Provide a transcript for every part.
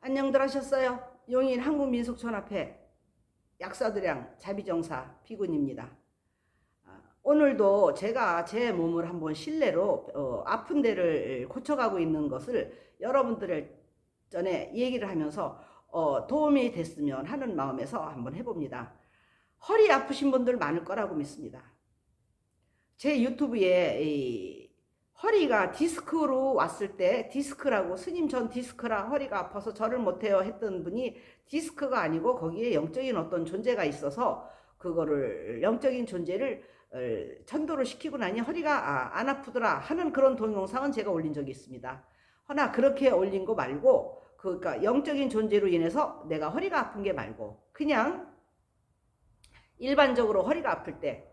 안녕들 하셨어요? 용인 한국민속촌앞회 약사들양 자비정사 피군입니다. 오늘도 제가 제 몸을 한번 실내로 아픈 데를 고쳐가고 있는 것을 여러분들 전에 얘기를 하면서 도움이 됐으면 하는 마음에서 한번 해봅니다. 허리 아프신 분들 많을 거라고 믿습니다. 제 유튜브에 허리가 디스크로 왔을 때, 디스크라고, 스님 전 디스크라 허리가 아파서 절을 못해요 했던 분이 디스크가 아니고 거기에 영적인 어떤 존재가 있어서 그거를 영적인 존재를 천도를 시키고 나니 허리가 안 아프더라 하는 그런 동영상은 제가 올린 적이 있습니다. 허나 그렇게 올린 거 말고, 그러니까 영적인 존재로 인해서 내가 허리가 아픈 게 말고 그냥 일반적으로 허리가 아플 때,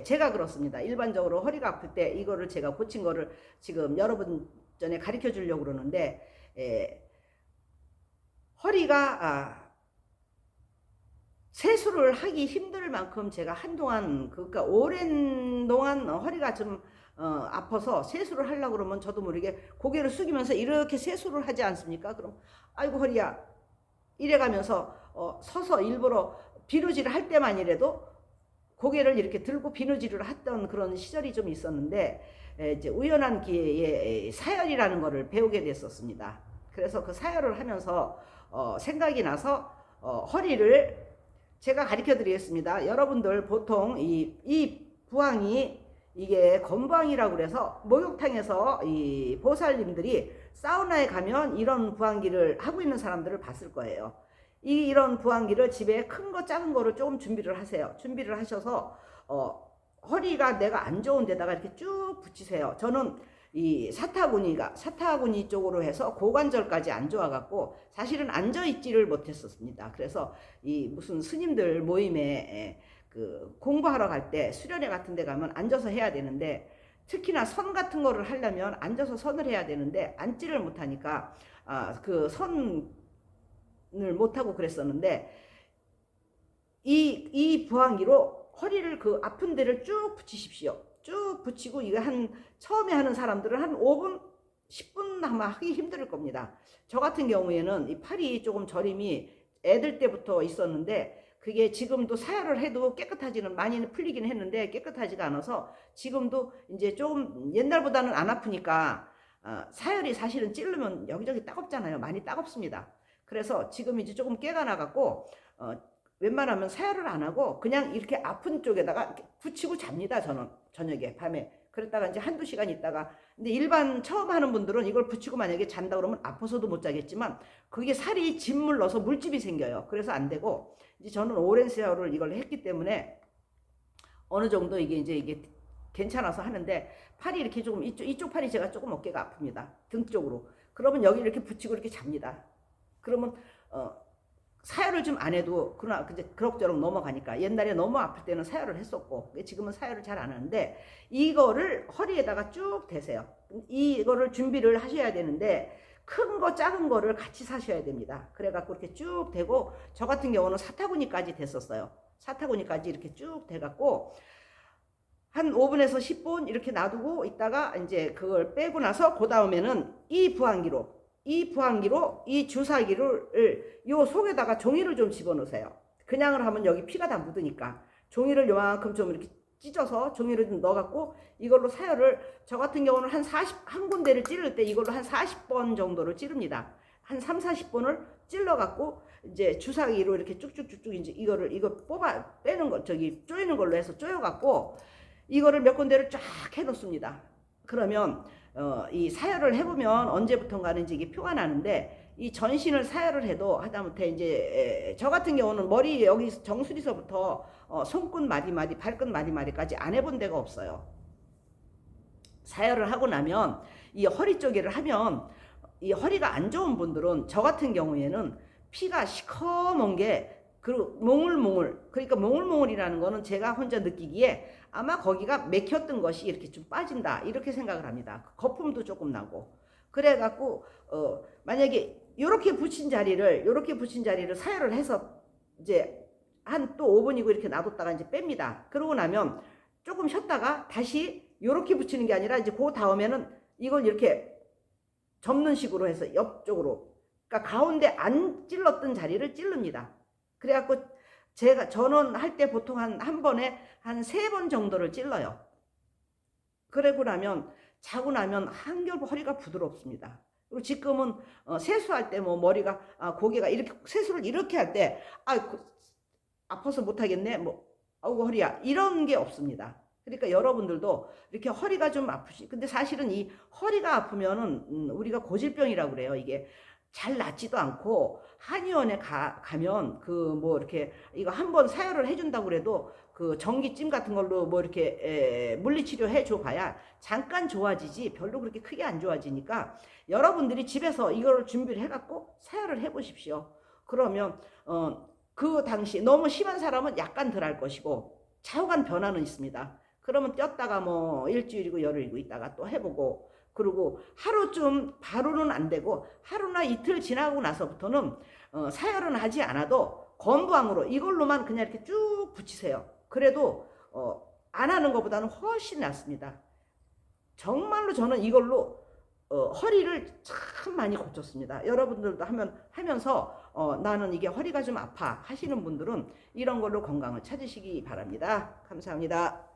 제가 그렇습니다. 일반적으로 허리가 아플 때 이거를 제가 고친 거를 지금 여러분 전에 가르쳐 주려고 그러는데, 허리가 세수를 하기 힘들 만큼 제가 한동안, 그러니까 오랜 동안 허리가 좀 아파서 세수를 하려고 그러면 저도 모르게 고개를 숙이면서 이렇게 세수를 하지 않습니까? 그럼 아이고 허리야 이래가면서 서서 일부러 비누질을 할 때만이라도 고개를 이렇게 들고 비누질을 했던 그런 시절이 좀 있었는데, 이제 우연한 기회에 사열이라는 거를 배우게 됐었습니다. 그래서 그 사열을 하면서 생각이 나서 허리를 제가 가르쳐 드리겠습니다. 여러분들 보통 이 부항이 이게 건부항이라고 그래서 목욕탕에서 이 보살님들이 사우나에 가면 이런 부항기를 하고 있는 사람들을 봤을 거예요. 이런 부항기를 집에 큰 거 작은 거를 조금 준비를 하세요. 준비를 하셔서 허리가 내가 안 좋은 데다가 이렇게 쭉 붙이세요. 저는 이 사타구니 쪽으로 해서 고관절까지 안 좋아갖고 사실은 앉아 있지를 못했었습니다. 그래서 이 무슨 스님들 모임에 그 공부하러 갈 때 수련회 같은 데 가면 앉아서 해야 되는데, 특히나 선 같은 거를 하려면 앉아서 선을 해야 되는데 앉지를 못하니까 그 선을 못하고 그랬었는데, 이 부항기로 허리를 그 아픈 데를 쭉 붙이십시오. 쭉 붙이고, 이거 처음에 하는 사람들은 한 5분, 10분 아마 하기 힘들 겁니다. 저 같은 경우에는 이 팔이 조금 저림이 애들 때부터 있었는데, 그게 지금도 사열을 해도 깨끗하지는, 많이 풀리긴 했는데 깨끗하지가 않아서 지금도 이제 조금 옛날보다는 안 아프니까, 사열이 사실은 찌르면 여기저기 따갑잖아요. 많이 따갑습니다. 그래서 지금 이제 조금 깨가 나갖고 웬만하면 사열을 안 하고 그냥 이렇게 아픈 쪽에다가 이렇게 붙이고 잡니다. 저는 저녁에 밤에. 그랬다가 이제 한두 시간 있다가, 근데 일반 처음 하는 분들은 이걸 붙이고 만약에 잔다 그러면 아파서도 못 자겠지만 그게 살이 짓물러서 물집이 생겨요. 그래서 안 되고, 이제 저는 오랜 세월을 이걸 했기 때문에 어느 정도 이게 괜찮아서 하는데, 팔이 이렇게 조금 이쪽 팔이 제가 조금 어깨가 아픕니다. 등 쪽으로. 그러면 여기 이렇게 붙이고 이렇게 잡니다. 그러면 사열을 좀 안 해도, 그러나 이제 그럭저럭 넘어가니까, 옛날에 너무 아플 때는 사열을 했었고 지금은 사열을 잘 안 하는데, 이거를 허리에다가 쭉 대세요. 이거를 준비를 하셔야 되는데 큰 거 작은 거를 같이 사셔야 됩니다. 그래갖고 이렇게 쭉 대고, 저 같은 경우는 사타구니까지 됐었어요. 사타구니까지 이렇게 쭉 대갖고 한 5분에서 10분 이렇게 놔두고 있다가 이제 그걸 빼고 나서, 그 다음에는 이 부항기로 이 주사기를 요 속에다가 종이를 좀 집어넣으세요. 그냥을 하면 여기 피가 다 묻으니까 종이를 요만큼 좀 이렇게 찢어서 종이를 좀 넣어갖고 이걸로 사열을, 저 같은 경우는 한 군데를 찌를 때 이걸로 한 40번 정도를 찌릅니다. 한 3, 40번을 찔러갖고 이제 주사기로 이렇게 쭉쭉쭉쭉 이제 이거 빼는 거, 조이는 걸로 해서 조여갖고 이거를 몇 군데를 쫙 해놓습니다. 그러면 이 사열을 해보면 언제부턴가는 이제 이게 표가 나는데, 이 전신을 사열을 해도 하다못해 이제 저 같은 경우는 머리 여기 정수리서부터 손끝 마디마디, 발끝 마디마디까지 안 해본 데가 없어요. 사열을 하고 나면 이 허리 쪽에를 하면, 이 허리가 안 좋은 분들은, 저 같은 경우에는 피가 시커먼 게 그 몽울몽울, 그러니까 몽울몽울이라는 거는 제가 혼자 느끼기에 아마 거기가 막혔던 것이 이렇게 좀 빠진다, 이렇게 생각을 합니다. 거품도 조금 나고. 그래갖고 만약에 요렇게 붙인 자리를 사열을 해서 이제 한 또 5분이고 이렇게 놔뒀다가 이제 뺍니다. 그러고 나면 조금 쉬었다가 다시 요렇게 붙이는 게 아니라, 이제 그 다음에는 이걸 이렇게 접는 식으로 해서 옆쪽으로 그러니까 가운데 안 찔렀던 자리를 찌릅니다. 그래갖고 저는 할 때 보통 한 번에 한 3번 정도를 찔러요. 그러고 나면 자고 나면 한결 허리가 부드럽습니다. 그리고 지금은 세수할 때 뭐 머리가 고개가 이렇게 세수를 이렇게 할 때 아파서 못하겠네 뭐 아이고 허리야 이런 게 없습니다. 그러니까 여러분들도 이렇게 허리가 좀 아프시 근데 사실은 이 허리가 아프면은 우리가 고질병이라고 그래요. 이게 잘 낫지도 않고 한의원에 가면 그 뭐 이렇게 이거 한번 사혈을 해준다고 그래도 그 전기찜 같은 걸로 뭐 이렇게 물리치료 해줘 봐야 잠깐 좋아지지 별로 그렇게 크게 안 좋아지니까 여러분들이 집에서 이걸 준비를 해갖고 사혈을 해보십시오. 그러면 그 당시 너무 심한 사람은 약간 덜 할 것이고 차후간 변화는 있습니다. 그러면 뛰었다가 뭐 일주일이고 열흘이고 있다가 또 해보고 그리고 하루쯤 바로는 안 되고 하루나 이틀 지나고 나서부터는 사혈은 하지 않아도 건부항으로 이걸로만 그냥 이렇게 쭉 붙이세요. 그래도 안 하는 것보다는 훨씬 낫습니다. 정말로 저는 이걸로 허리를 참 많이 고쳤습니다. 여러분들도 하면서 나는 이게 허리가 좀 아파 하시는 분들은 이런 걸로 건강을 찾으시기 바랍니다. 감사합니다.